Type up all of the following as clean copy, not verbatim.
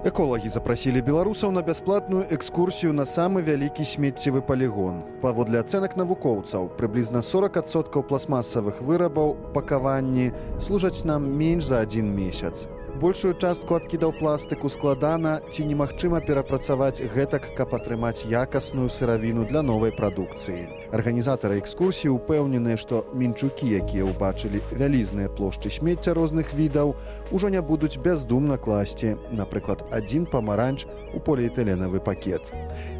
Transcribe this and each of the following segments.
Эколагі запрасілі беларусаў на бясплатную экскурсію на самы вялікі смеццевы палігон. Паводле ацэнак навукоўцаў, прыблізна 40% пластмасавых вырабаў пакаванні служаць нам менш за 1 месяц. Большую частку адкідаў пластыку складана ці немагчыма перапрацаваць гэтак, каб атрымаць якасную сыравіну для новай прадукцыі. Арганізатары экскурсіі ўпэўненыя, што мінчукі, якія ўбачылі вялізныя плошчы смецця розных відаў, ужо не будуць бяздумна класці, напрыклад, 1 памаранч у поліэтыленавы пакет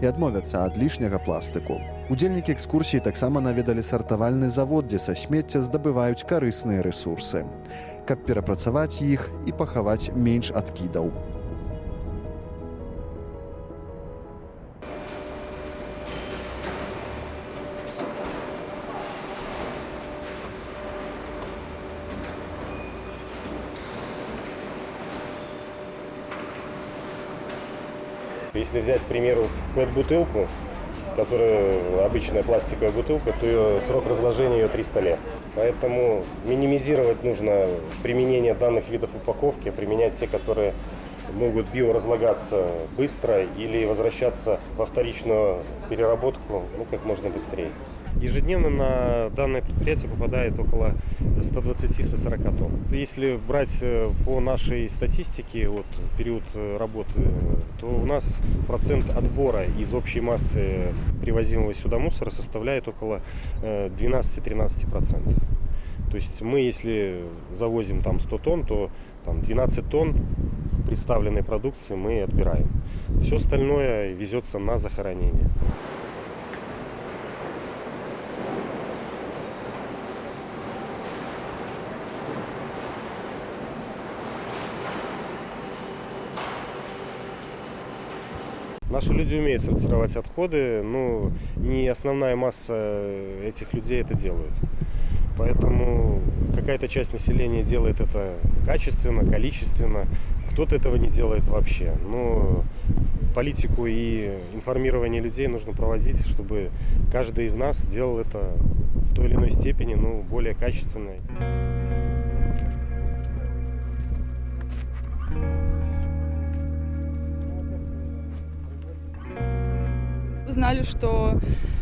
і адмовяцца ад лішняга пластыку. Удзельнікі экскурсіі таксама наведалі сартавальны завод, дзе са смецця здабываюць карысныя рэсурсы, каб перапрацаваць іх і пахаваць менш адкідаў. Если взять, к примеру, PET-бутылку, которая обычная пластиковая бутылка, то ее срок разложения ее 300 лет. Поэтому минимизировать нужно применение данных видов упаковки, применять те, которые могут биоразлагаться быстро или возвращаться во вторичную переработку как можно быстрее. Ежедневно на данное предприятие попадает около 120-140 тонн. Если брать по нашей статистике период работы, то у нас процент отбора из общей массы привозимого сюда мусора составляет около 12-13%. То есть мы, если завозим 100 тонн, то 12 тонн представленной продукции мы отбираем. Все остальное везется на захоронение. Наши люди умеют сортировать отходы, но не основная масса этих людей это делают. Поэтому какая-то часть населения делает это качественно, количественно, кто-то этого не делает вообще. Но политику и информирование людей нужно проводить, чтобы каждый из нас делал это в той или иной степени, более качественно. Знали, что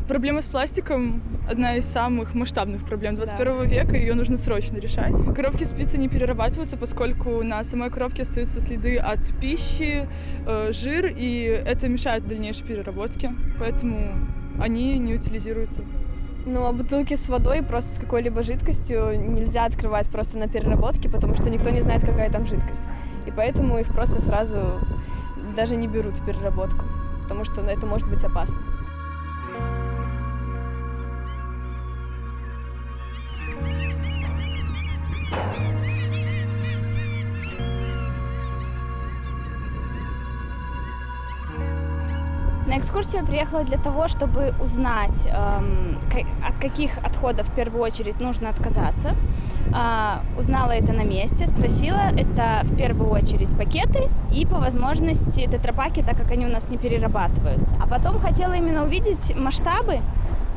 проблема с пластиком – одна из самых масштабных проблем 21 века, ее нужно срочно решать. Коробки спицы не перерабатываются, поскольку на самой коробке остаются следы от пищи, жир, и это мешает дальнейшей переработке, поэтому они не утилизируются. А бутылки с водой, просто с какой-либо жидкостью нельзя открывать просто на переработке, потому что никто не знает, какая там жидкость. И поэтому их просто сразу даже не берут в переработку, потому что это может быть опасно. На экскурсию я приехала для того, чтобы узнать, от каких отходов в первую очередь нужно отказаться. Узнала это на месте, спросила, это в первую очередь пакеты и по возможности тетрапаки, так как они у нас не перерабатываются. А потом хотела именно увидеть масштабы.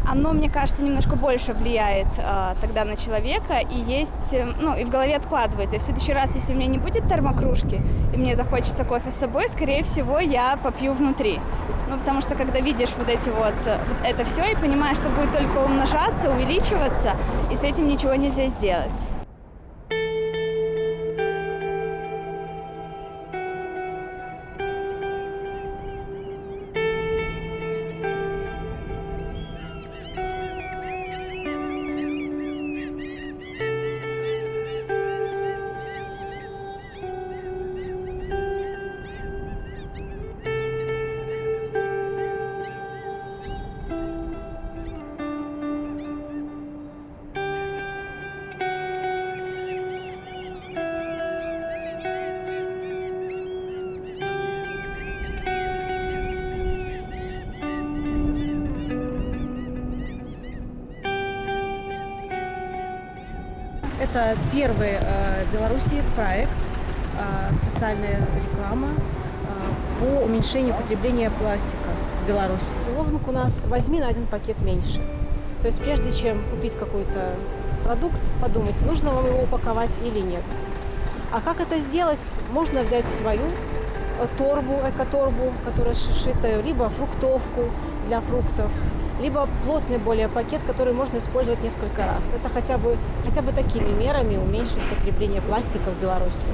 Оно, мне кажется, немножко больше влияет тогда на человека и есть, и в голове откладывается. И в следующий раз, если у меня не будет термокружки и мне захочется кофе с собой, скорее всего, я попью внутри. Потому что когда видишь это все и понимаешь, что будет только умножаться, увеличиваться, и с этим ничего нельзя сделать. Это первый в Беларуси проект «Социальная реклама» по уменьшению потребления пластика в Беларуси. Лозунг у нас «Возьми на один пакет меньше». То есть прежде чем купить какой-то продукт, подумать, нужно вам его упаковать или нет. А как это сделать? Можно взять свою торбу, эко-торбу, которая сшита, либо фруктовку для фруктов, либо плотный более пакет, который можно использовать несколько раз. Это хотя бы такими мерами уменьшить потребление пластика в Беларуси.